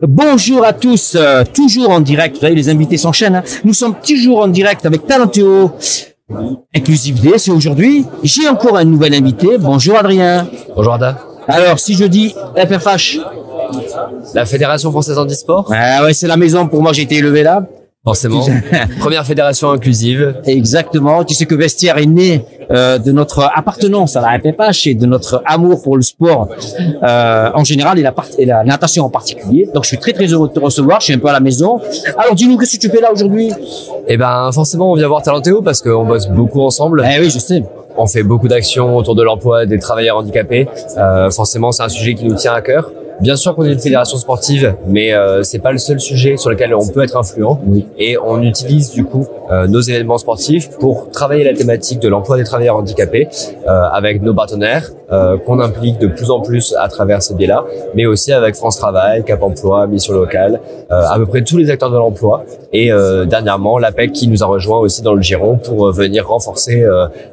Bonjour à tous, toujours en direct, vous voyez les invités s'enchaînent, hein. Nous sommes toujours en direct avec Talentéo Inclusivité, c'est aujourd'hui. J'ai encore un nouvel invité, bonjour Adrien. Bonjour Ada. Alors si je dis FFH, la Fédération Française Handisport. Ah ouais, c'est la maison pour moi, j'ai été élevé là. Forcément. Première fédération inclusive. Exactement. Tu sais que Vestiaire est né de notre appartenance à la FFH et de notre amour pour le sport en général et la natation en particulier. Donc je suis très heureux de te recevoir. Je suis un peu à la maison. Alors dis-nous, qu'est-ce que tu fais là aujourd'hui? Eh ben forcément on vient voir Talentéo parce qu'on bosse beaucoup ensemble. Eh oui, je sais. On fait beaucoup d'actions autour de l'emploi des travailleurs handicapés. Forcément c'est un sujet qui nous tient à cœur. Bien sûr qu'on est une fédération sportive, mais c'est pas le seul sujet sur lequel on peut être influent. Oui. Et on utilise du coup nos événements sportifs pour travailler la thématique de l'emploi des travailleurs handicapés avec nos partenaires qu'on implique de plus en plus à travers ce biais-là, mais aussi avec France Travail, Cap Emploi, Mission Locale, à peu près tous les acteurs de l'emploi. Et dernièrement, l'APEC qui nous a rejoint aussi dans le giron pour venir renforcer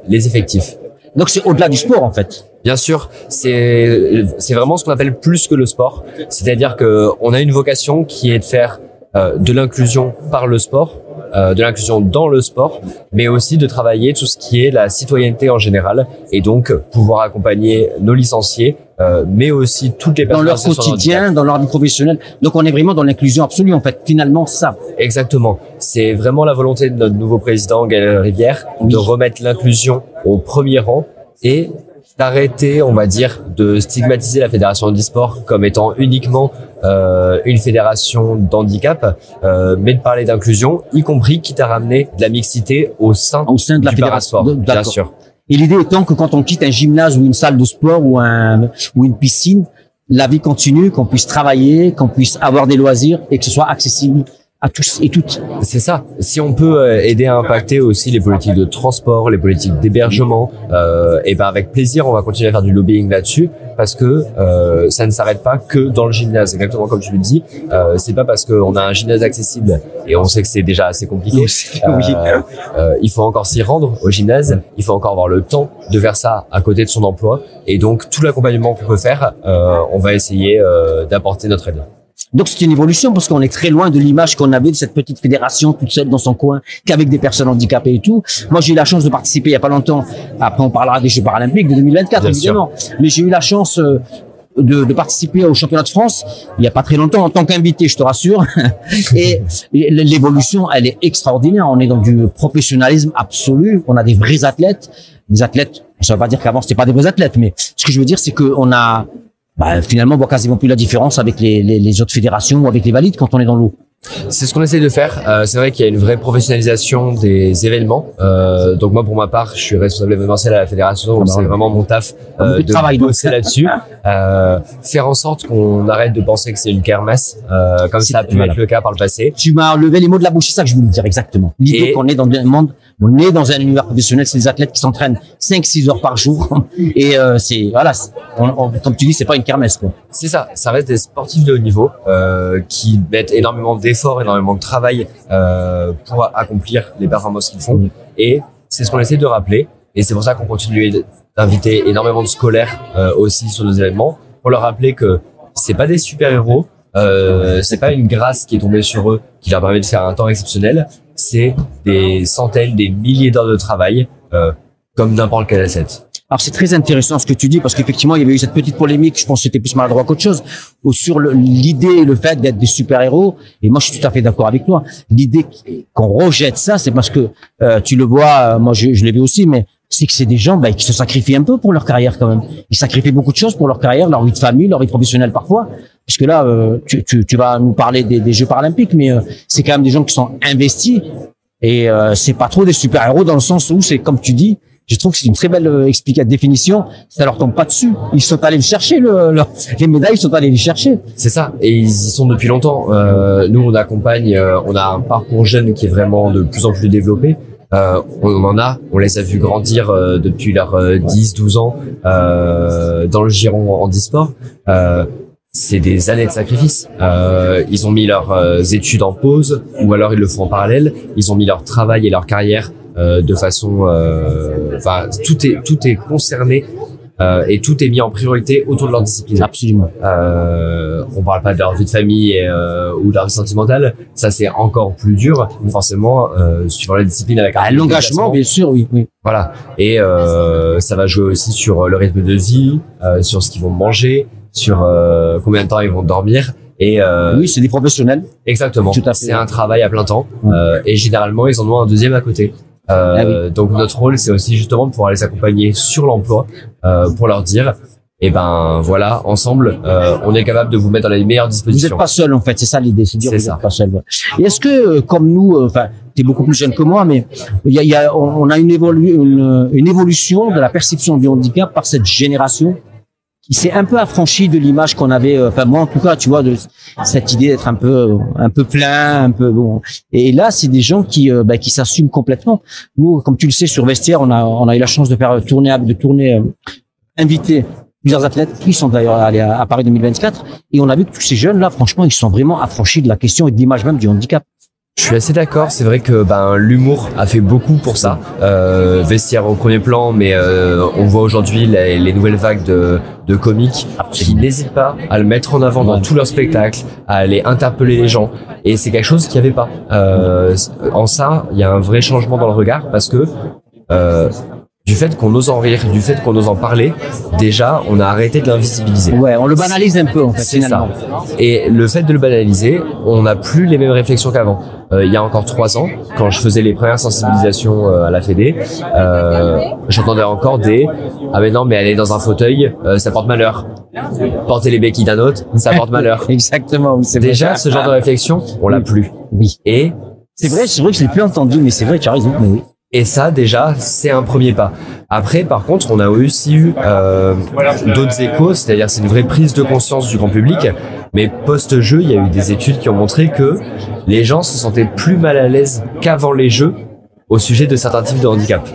les effectifs. Donc c'est au-delà du sport en fait. Bien sûr, c'est vraiment ce qu'on appelle plus que le sport. C'est-à-dire que on a une vocation qui est de faire de l'inclusion par le sport, de l'inclusion dans le sport, mais aussi de travailler tout ce qui est la citoyenneté en général, et donc pouvoir accompagner nos licenciés, mais aussi toutes les personnes dans leur quotidien, dans leur vie professionnelle. Donc on est vraiment dans l'inclusion absolue en fait. Finalement, c'est ça. Exactement. C'est vraiment la volonté de notre nouveau président Gaël Rivière de remettre l'inclusion au premier rang et d'arrêter, on va dire, de stigmatiser la fédération handisport comme étant uniquement une fédération d'handicap, mais de parler d'inclusion, y compris quitte à ramener de la mixité au sein de la fédération. Bien sûr. Et l'idée étant que quand on quitte un gymnase ou une salle de sport ou une piscine, la vie continue, qu'on puisse travailler, qu'on puisse avoir des loisirs et que ce soit accessible à tous et toutes. C'est ça. Si on peut aider à impacter aussi les politiques de transport, les politiques d'hébergement, et ben avec plaisir, on va continuer à faire du lobbying là-dessus parce que ça ne s'arrête pas que dans le gymnase. Exactement comme tu le dis, c'est pas parce qu'on a un gymnase accessible et on sait que c'est déjà assez compliqué. Il faut encore s'y rendre au gymnase. Il faut encore avoir le temps de faire ça à côté de son emploi. Et donc tout l'accompagnement qu'on peut faire, on va essayer d'apporter notre aide. Donc c'est une évolution parce qu'on est très loin de l'image qu'on avait de cette petite fédération toute seule dans son coin, qu'avec des personnes handicapées et tout. Moi j'ai eu la chance de participer il y a pas longtemps. Après on parlera des Jeux paralympiques de 2024 bien évidemment. Sûr. Mais j'ai eu la chance de participer au championnat de France il y a pas très longtemps en tant qu'invité, je te rassure. Et l'évolution elle est extraordinaire. On est dans du professionnalisme absolu. On a des vrais athlètes, ça veut pas dire qu'avant c'était pas des vrais athlètes, mais ce que je veux dire c'est que on a finalement, on voit quasiment plus la différence avec les autres fédérations ou avec les valides quand on est dans l'eau. C'est ce qu'on essaie de faire. C'est vrai qu'il y a une vraie professionnalisation des événements. Donc moi, pour ma part, je suis responsable événementiel à la fédération. Donc c'est vraiment mon taf de bosser là-dessus. Faire en sorte qu'on arrête de penser que c'est une kermesse, comme ça a pu être le cas par le passé. Tu m'as levé les mots de la bouche, c'est ça que je voulais dire exactement. L'idée qu'on est dans un monde, on est dans un univers professionnel, c'est des athlètes qui s'entraînent 5-6 heures par jour. Et c'est voilà, comme tu dis, c'est pas une kermesse quoi. C'est ça. Ça reste des sportifs de haut niveau qui mettent énormément d'efforts, énormément de travail pour accomplir les performances qu'ils font. Et c'est ce qu'on essaie de rappeler. Et c'est pour ça qu'on continue d'inviter énormément de scolaires aussi sur nos événements pour leur rappeler que c'est pas des super-héros, c'est pas une grâce qui est tombée sur eux qui leur permet de faire un temps exceptionnel. C'est des centaines, des milliers d'heures de travail comme n'importe quel asset. Alors c'est très intéressant ce que tu dis parce qu'effectivement il y avait eu cette petite polémique, je pense que c'était plus maladroit qu'autre chose, sur l'idée et le fait d'être des super-héros. Et moi je suis tout à fait d'accord avec toi. L'idée qu'on rejette ça, c'est parce que tu le vois, moi je l'ai vu aussi, mais c'est que c'est des gens qui se sacrifient un peu pour leur carrière quand même. Ils sacrifient beaucoup de choses pour leur carrière, leur vie de famille, leur vie professionnelle parfois. Parce que là, tu vas nous parler des Jeux paralympiques, mais c'est quand même des gens qui sont investis et c'est pas trop des super-héros dans le sens où c'est comme tu dis. Je trouve que c'est une très belle définition. Ça leur tombe pas dessus. Ils sont allés le chercher, les médailles, ils sont allés les chercher. C'est ça. Et ils y sont depuis longtemps. Nous, on accompagne, on a un parcours jeune qui est vraiment de plus en plus développé. On les a vus grandir depuis leurs 10-12 ans dans le giron handisport. C'est des années de sacrifice. Ils ont mis leurs études en pause ou alors ils le font en parallèle. Ils ont mis leur travail et leur carrière de façon, tout est concerné et tout est mis en priorité autour de leur discipline. Absolument. On parle pas de leur vie de famille ou de leur vie sentimentale, ça c'est encore plus dur forcément suivant la discipline avec l'engagement, bien sûr, oui. Voilà, et ça va jouer aussi sur le rythme de vie, sur ce qu'ils vont manger, sur combien de temps ils vont dormir. Et oui, c'est des professionnels. Exactement. C'est un travail à plein temps. Et généralement, ils en ont un deuxième à côté. Oui. Donc notre rôle, c'est aussi justement de pouvoir les accompagner sur l'emploi, pour leur dire, eh ben voilà, ensemble, on est capable de vous mettre dans les meilleures dispositions. Vous n'êtes pas seul en fait, c'est ça l'idée, c'est dire que vous n'êtes pas seul. Ouais. Et est-ce que comme nous, enfin, t'es beaucoup plus jeune que moi, mais on a une évolution de la perception du handicap par cette génération qui s'est un peu affranchi de l'image qu'on avait, enfin moi en tout cas, tu vois, de cette idée d'être un peu plein, un peu bon. Et là, c'est des gens qui s'assument complètement. Nous, comme tu le sais, sur Vestiaire, on a eu la chance de faire inviter plusieurs athlètes qui sont d'ailleurs allés à Paris 2024, et on a vu que tous ces jeunes là, franchement, ils sont vraiment affranchis de la question et de l'image même du handicap. Je suis assez d'accord, c'est vrai que l'humour a fait beaucoup pour ça. Vestiaire au premier plan, mais on voit aujourd'hui les nouvelles vagues de comiques qui n'hésitent pas à le mettre en avant dans tous leurs spectacles, à aller interpeller les gens. Et c'est quelque chose qu'il n'y avait pas. En ça, il y a un vrai changement dans le regard parce que du fait qu'on ose en rire, du fait qu'on ose en parler, déjà, on a arrêté de l'invisibiliser. Ouais, on le banalise un peu, en fait, finalement. Et le fait de le banaliser, on n'a plus les mêmes réflexions qu'avant. Il y a encore 3 ans, quand je faisais les premières sensibilisations à la Fédé, j'entendais encore ah mais non, mais aller dans un fauteuil, ça porte malheur. Porter les béquilles d'un autre, ça porte malheur. Exactement, oui, c'est déjà vrai. Ce genre de réflexion, on l'a plus. Oui. Et c'est vrai que je l'ai plus entendu, mais c'est vrai, tu as raison. Mais oui. Et ça, déjà, c'est un premier pas. Après, par contre, on a aussi eu d'autres échos, c'est-à-dire c'est une vraie prise de conscience du grand public. Mais post-jeu, il y a eu des études qui ont montré que les gens se sentaient plus mal à l'aise qu'avant les jeux au sujet de certains types de handicap.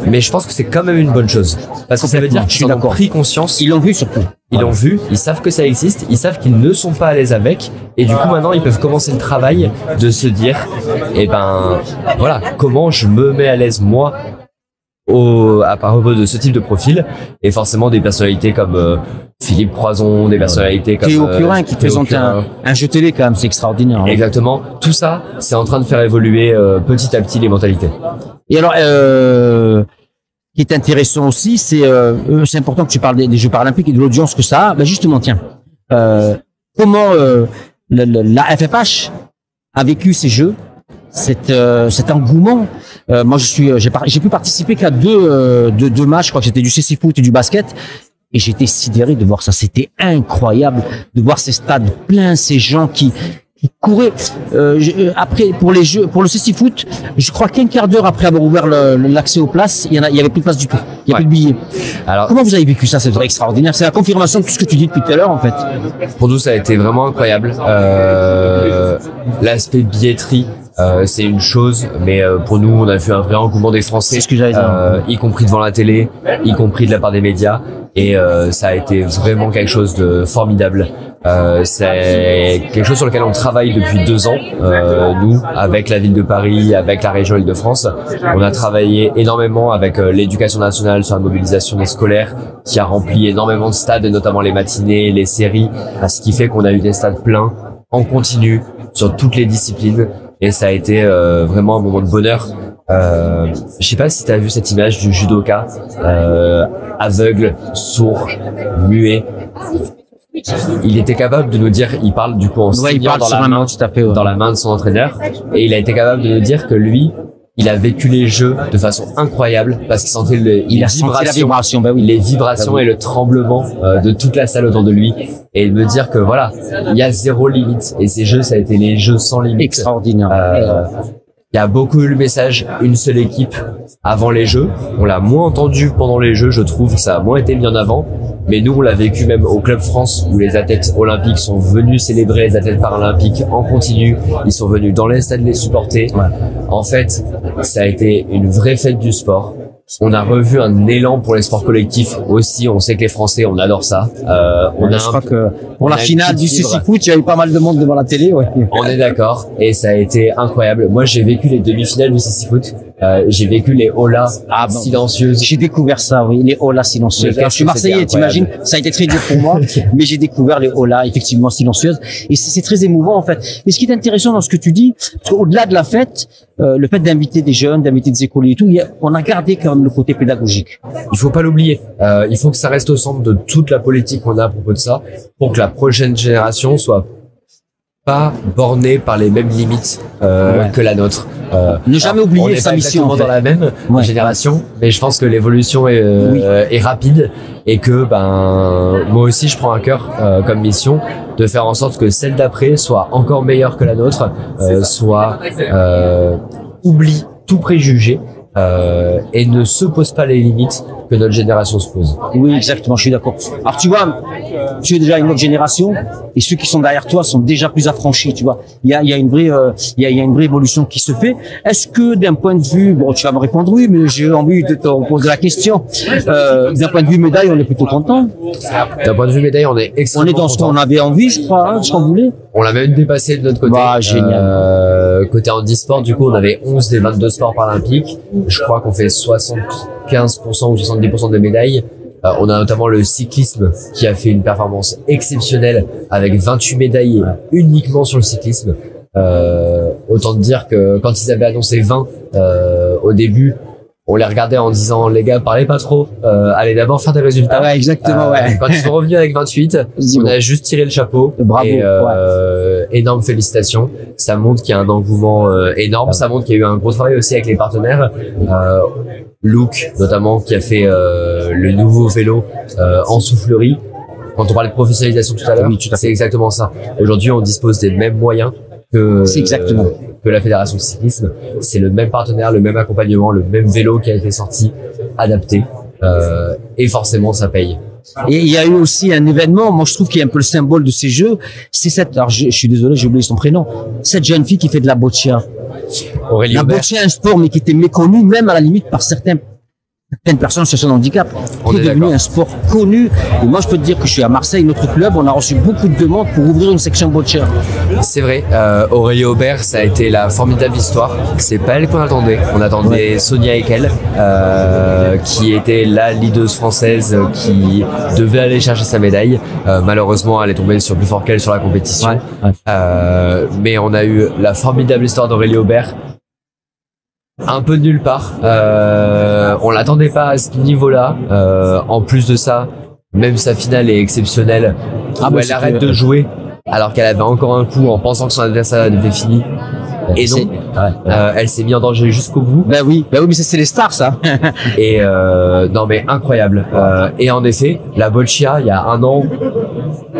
Mais je pense que c'est quand même une bonne chose. Parce que ça veut dire qu'ils en ont pris conscience. Ils l'ont vu surtout. Ils l'ont vu, ils savent que ça existe, ils savent qu'ils ne sont pas à l'aise avec, et du coup maintenant ils peuvent commencer le travail de se dire, voilà, comment je me mets à l'aise moi à propos de ce type de profil, et forcément des personnalités comme Philippe Croison, des personnalités comme Théo Curin qui présente un jeu télé quand même, c'est extraordinaire. Exactement, tout ça, c'est en train de faire évoluer petit à petit les mentalités. Et alors, qui est intéressant aussi, c'est important que tu parles des Jeux paralympiques et de l'audience que ça a. Ben justement, tiens, comment la FFH a vécu ces Jeux, cet engouement. Moi, j'ai pu participer qu'à deux matchs. Je crois que c'était du CC Foot et du basket. Et j'étais sidéré de voir ça. C'était incroyable de voir ces stades pleins, ces gens qui couraient. Après, pour les jeux, pour le CC Foot, je crois qu'un quart d'heure après avoir ouvert l'accès aux places, il y avait plus de place du tout. Il y a plus de billets. Alors, comment vous avez vécu ça? C'est extraordinaire. C'est la confirmation de tout ce que tu dis depuis tout à l'heure, en fait. Pour nous, ça a été vraiment incroyable. L'aspect billetterie, c'est une chose, mais pour nous, on a vu un vrai engouement des Français. C'est ce que j'allais dire. Y compris devant la télé, y compris de la part des médias. Et ça a été vraiment quelque chose de formidable. C'est quelque chose sur lequel on travaille depuis 2 ans, nous, avec la ville de Paris, avec la région Île-de-France. On a travaillé énormément avec l'éducation nationale sur la mobilisation des scolaires, qui a rempli énormément de stades, et notamment les matinées, les séries, ce qui fait qu'on a eu des stades pleins, en continu, sur toutes les disciplines. Et ça a été vraiment un moment de bonheur. Je sais pas si tu as vu cette image du judoka aveugle, sourd, muet. Il était capable de nous dire, il parle du coup en signant dans la main, tout à fait, dans la main de son entraîneur, et il a été capable de nous dire que lui, il a vécu les jeux de façon incroyable parce qu'il sentait les vibrations, les vibrations et le tremblement de toute la salle autour de lui, et de me dire que voilà, il y a zéro limite, et ces jeux, ça a été les jeux sans limite. Extraordinaire. Il y a beaucoup eu le message une seule équipe avant les jeux. On l'a moins entendu pendant les jeux, je trouve. Ça a moins été mis en avant. Mais nous, on l'a vécu même au Club France, où les athlètes olympiques sont venus célébrer les athlètes paralympiques en continu. Ils sont venus dans les stades les supporter. Ouais. En fait, ça a été une vraie fête du sport. On a revu un élan pour les sports collectifs aussi. On sait que les Français, on adore ça. Je crois que pour la finale du CC Foot, il y a eu pas mal de monde devant la télé. Ouais. On est d'accord, et ça a été incroyable. Moi, j'ai vécu les demi-finales du CC Foot. J'ai vécu les holas silencieuses. J'ai découvert ça, oui, les holas silencieuses. Alors, je suis marseillais, t'imagines, ça a été très dur pour moi, mais j'ai découvert les holas effectivement silencieuses, et c'est très émouvant en fait. Mais ce qui est intéressant dans ce que tu dis, au-delà de la fête, le fait d'inviter des jeunes, d'inviter des écoliers et tout, on a gardé quand même le côté pédagogique. Il faut pas l'oublier. Il faut que ça reste au centre de toute la politique qu'on a à propos de ça, pour que la prochaine génération soit pas bornée par les mêmes limites que la nôtre. Ne jamais oublier sa mission. On est pas exactement dans la même génération, mais je pense que l'évolution est rapide, et que moi aussi je prends à cœur comme mission de faire en sorte que celle d'après soit encore meilleure que la nôtre, oublie tout préjugé et ne se pose pas les limites que notre génération se pose. Oui, exactement, je suis d'accord. Alors tu vois, tu es déjà une autre génération, et ceux qui sont derrière toi sont déjà plus affranchis, tu vois. Il y a une vraie une vraie évolution qui se fait. Est-ce que d'un point de vue, bon, tu vas me répondre oui, mais j'ai envie de te poser la question. D'un point de vue médaille, on est plutôt content. D'un point de vue médaille, on est extrêmement content. On est dans ce qu'on avait envie, je crois, ce qu'on voulait. On l'a même dépassé de notre côté. Génial. Côté handisport, du coup, on avait 11 des 22 sports paralympiques. Je crois qu'on fait 75% ou 70% des médailles. On a notamment le cyclisme qui a fait une performance exceptionnelle avec 28 médailles uniquement sur le cyclisme. Autant te dire que quand ils avaient annoncé 20 au début, on les regardait en disant les gars, parlez pas trop, allez d'abord faire des résultats. Ah ouais, exactement, ouais. Quand ils sont revenus avec 28, on a juste tiré le chapeau. Bravo. Et, énorme félicitations. Ça montre qu'il y a un engouement énorme. Ça montre qu'il y a eu un gros travail aussi avec les partenaires. Look, notamment, qui a fait le nouveau vélo en soufflerie. Quand on parlait de professionnalisation tout à l'heure, c'est exactement ça. Aujourd'hui, on dispose des mêmes moyens que la fédération de cyclisme. C'est le même partenaire, le même accompagnement, le même vélo qui a été sorti, adapté, et forcément ça paye. Et il y a eu aussi un événement, moi je trouve qu'il y a un peu le symbole de ces jeux, c'est alors je suis désolé, j'ai oublié son prénom, cette jeune fille qui fait de la boccia. Aurélie la Aubert. boccia est un sport mais qui était méconnu, même à la limite par certaines personnes en situation de handicap. On est devenu un sport connu. Et moi, je peux te dire que je suis à Marseille, notre club, on a reçu beaucoup de demandes pour ouvrir une section boccia. C'est vrai. Aurélie Aubert, ça a été la formidable histoire. C'est pas elle qu'on attendait. On attendait Sonia Ekel, qui était la leaduse française qui devait aller chercher sa médaille. Malheureusement, elle est tombée sur plus fort qu'elle sur la compétition. Mais on a eu la formidable histoire d'Aurélie Aubert. Un peu de nulle part. On l'attendait pas à ce niveau-là. En plus de ça, même sa finale est exceptionnelle. Où elle arrête de jouer alors qu'elle avait encore un coup en pensant que son adversaire avait fini. Et non, elle s'est mise en danger jusqu'au bout. Ben oui, mais c'est les stars, ça. Et non, mais incroyable. Et en effet, la boccia, il y a un an,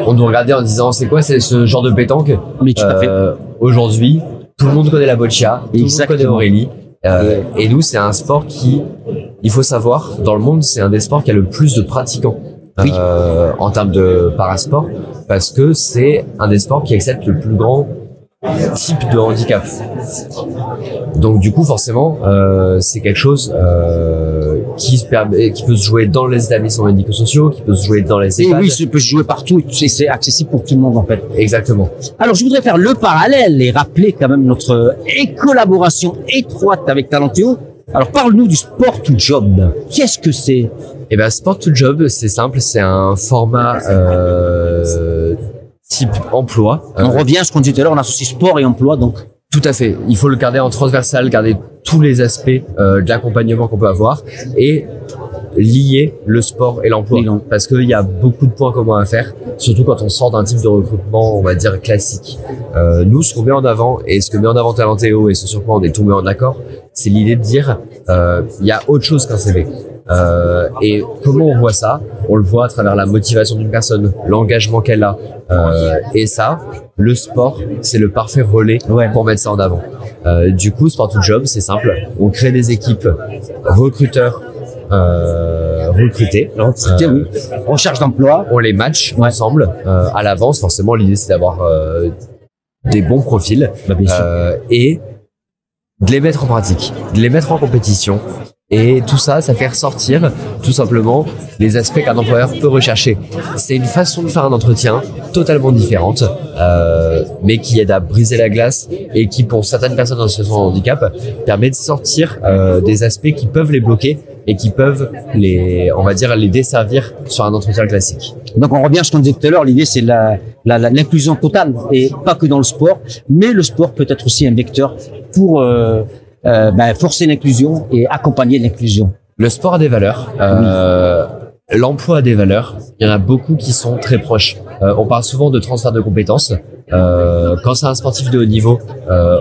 on nous regardait en disant c'est quoi, c'est ce genre de pétanque. Mais tout à fait. Aujourd'hui, tout le monde connaît la boccia, tout le monde connaît Aurélie. Et nous, c'est un sport qui, il faut savoir, dans le monde, c'est un des sports qui a le plus de pratiquants en termes de parasport, parce que c'est un des sports qui accepte le plus grand type de handicap. Donc du coup, forcément, c'est quelque chose qui peut se jouer dans les établissements médico-sociaux, qui peut se jouer dans les EHPAD. Et oui, ça peut se jouer partout. C'est accessible pour tout le monde en fait. Exactement. Alors je voudrais faire le parallèle et rappeler quand même notre collaboration étroite avec Talentéo. Alors parle-nous du Sport to Job. Qu'est-ce que c'est? Eh ben Sport to Job, c'est simple, c'est un format type emploi. On revient à ce qu'on disait tout à l'heure, on associe sport et emploi donc. Tout à fait. Il faut le garder en transversal, garder tous les aspects de l'accompagnement qu'on peut avoir et lier le sport et l'emploi. Parce qu'il y a beaucoup de points communs à faire, surtout quand on sort d'un type de recrutement, on va dire, classique. Nous, ce qu'on met en avant et ce que met en avant Talentéo et ce sur quoi on est tombé en accord, c'est l'idée de dire il y a autre chose qu'un CV. Et comment on voit ça? On le voit à travers la motivation d'une personne, l'engagement qu'elle a. Et ça, le sport, c'est le parfait relais pour mettre ça en avant. Du coup, Sport to Job, c'est simple. On crée des équipes recruteurs, recrutés. Oui. Recherche d'emploi. On les match ensemble à l'avance. Forcément, l'idée, c'est d'avoir des bons profils et de les mettre en pratique, de les mettre en compétition Et tout ça, ça fait ressortir tout simplement les aspects qu'un employeur peut rechercher. C'est une façon de faire un entretien totalement différente, mais qui aide à briser la glace et qui, pour certaines personnes en situation de handicap, permet de sortir des aspects qui peuvent les bloquer et qui peuvent on va dire, les desservir sur un entretien classique. Donc on revient à ce qu'on disait tout à l'heure, l'idée c'est l'inclusion totale, et pas que dans le sport, mais le sport peut être aussi un vecteur pour forcer l'inclusion et accompagner l'inclusion. Le sport a des valeurs, l'emploi a des valeurs, il y en a beaucoup qui sont très proches. On parle souvent de transfert de compétences. Quand c'est un sportif de haut niveau,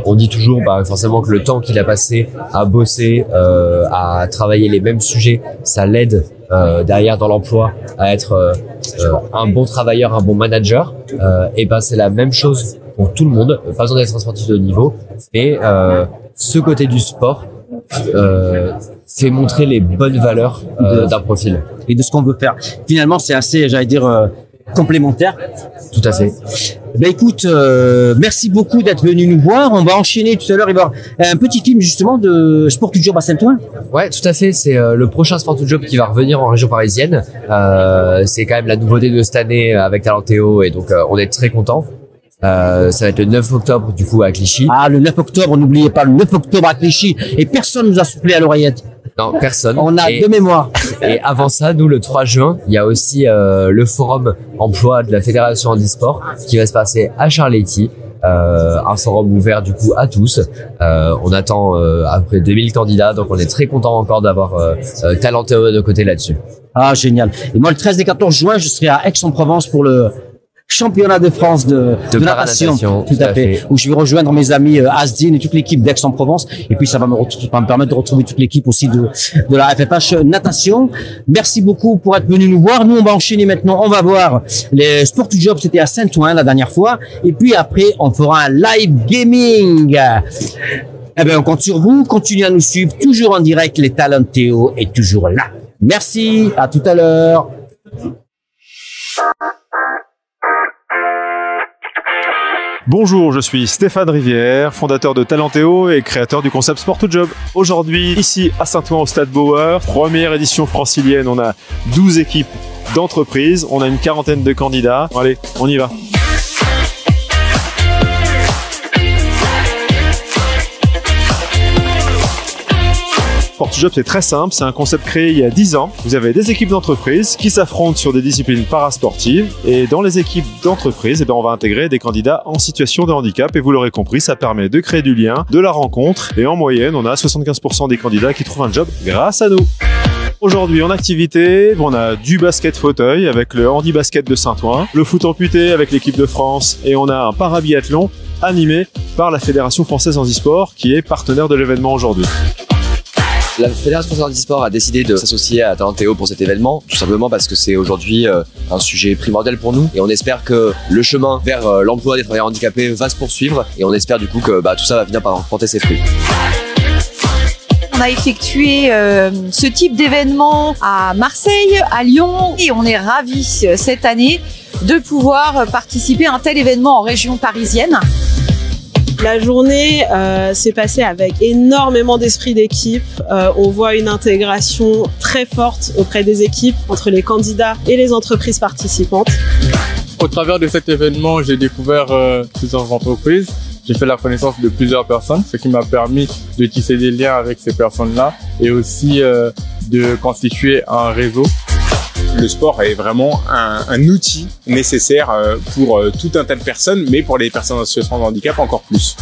on dit toujours forcément que le temps qu'il a passé à bosser, à travailler les mêmes sujets, ça l'aide derrière dans l'emploi à être un bon travailleur, un bon manager. Et c'est la même chose pour tout le monde, pas besoin d'être un sportif de haut niveau, mais ce côté du sport fait montrer les bonnes valeurs d'un profil. Et de ce qu'on veut faire. Finalement, c'est assez, j'allais dire, complémentaire. Tout à fait. Écoute, merci beaucoup d'être venu nous voir. On va enchaîner tout à l'heure. Il va y avoir un petit film justement de Sport to Job à Saint-Ouen. Ouais, tout à fait. C'est le prochain Sport to Job qui va revenir en région parisienne. C'est quand même la nouveauté de cette année avec Talenteo, et donc on est très contents. Ça va être le 9 octobre du coup à Clichy. Ah, le 9 octobre, n'oubliez pas, le 9 octobre à Clichy. Et personne nous a soufflé à l'oreillette. Non, personne. On a de mémoire. Et avant ça, nous, le 3 juin, il y a aussi le forum emploi de la Fédération Handisport qui va se passer à Charletti. Un forum ouvert du coup à tous. On attend après 2000 candidats, donc on est très content encore d'avoir Talenteo de côté là-dessus. Ah, génial. Et moi, le 13 et 14 juin, je serai à Aix-en-Provence pour le championnat de France de natation, tout à fait, où je vais rejoindre mes amis Asdin et toute l'équipe d'Aix-en-Provence, et puis ça va me permettre de retrouver toute l'équipe aussi de la FFH natation. Merci beaucoup pour être venu nous voir. Nous, on va enchaîner maintenant, on va voir les Sport to Job, c'était à Saint-Ouen la dernière fois, et puis après on fera un live gaming. On compte sur vous, continuez à nous suivre, toujours en direct, les Talenteo est toujours là. Merci, à tout à l'heure. Bonjour, je suis Stéphane Rivière, fondateur de Talenteo et créateur du concept Sport to Job. Aujourd'hui, ici à Saint-Ouen au Stade Bauer, première édition francilienne, on a 12 équipes d'entreprises, on a une quarantaine de candidats. Allez, on y va. Sport to Job, c'est très simple, c'est un concept créé il y a 10 ans. Vous avez des équipes d'entreprise qui s'affrontent sur des disciplines parasportives, et dans les équipes d'entreprise, on va intégrer des candidats en situation de handicap, et vous l'aurez compris, ça permet de créer du lien, de la rencontre, et en moyenne, on a 75% des candidats qui trouvent un job grâce à nous. Aujourd'hui en activité, on a du basket fauteuil avec le handi basket de Saint-Ouen, le foot amputé avec l'équipe de France, et on a un parabiathlon animé par la Fédération Française Handisport qui est partenaire de l'événement aujourd'hui. La Fédération Française Handisport a décidé de s'associer à Talenteo pour cet événement, tout simplement parce que c'est aujourd'hui un sujet primordial pour nous, et on espère que le chemin vers l'emploi des travailleurs handicapés va se poursuivre, et on espère du coup que tout ça va finir par porter ses fruits. On a effectué ce type d'événement à Marseille, à Lyon, et on est ravis cette année de pouvoir participer à un tel événement en région parisienne. La journée s'est passée avec énormément d'esprit d'équipe. On voit une intégration très forte auprès des équipes, entre les candidats et les entreprises participantes. Au travers de cet événement, j'ai découvert plusieurs entreprises. J'ai fait la connaissance de plusieurs personnes, ce qui m'a permis de tisser des liens avec ces personnes-là et aussi de constituer un réseau. Le sport est vraiment un outil nécessaire pour tout un tas de personnes, mais pour les personnes en situation de handicap encore plus.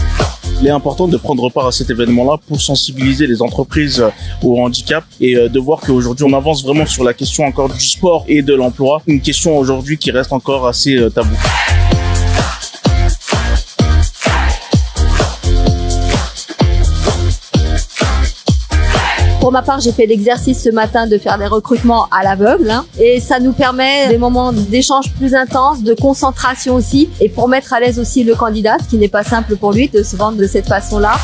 Il est important de prendre part à cet événement-là pour sensibiliser les entreprises au handicap et de voir qu'aujourd'hui on avance vraiment sur la question encore du sport et de l'emploi, une question aujourd'hui qui reste encore assez taboue. Pour ma part, j'ai fait l'exercice ce matin de faire des recrutements à l'aveugle, et ça nous permet des moments d'échange plus intenses, de concentration aussi, et pour mettre à l'aise aussi le candidat, ce qui n'est pas simple pour lui de se vendre de cette façon-là.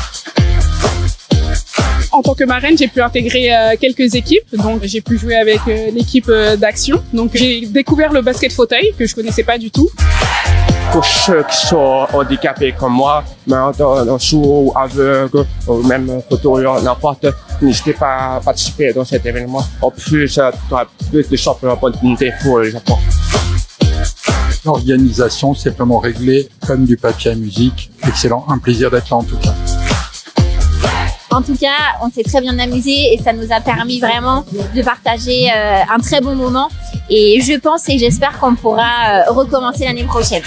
En tant que marraine, j'ai pu intégrer quelques équipes, donc j'ai pu jouer avec l'équipe d'Action. Donc j'ai découvert le basket fauteuil que je connaissais pas du tout. Pour ceux qui sont handicapés comme moi, mais en sourd ou aveugle, ou même fauteuil, n'importe, n'hésitez pas à participer dans cet événement. En plus, tu auras plus de championnats d'opportunités pour le Japon. L'organisation, c'est vraiment réglé comme du papier à musique. Excellent, un plaisir d'être là en tout cas. En tout cas, on s'est très bien amusé et ça nous a permis vraiment de partager un très bon moment. Et je pense et j'espère qu'on pourra recommencer l'année prochaine.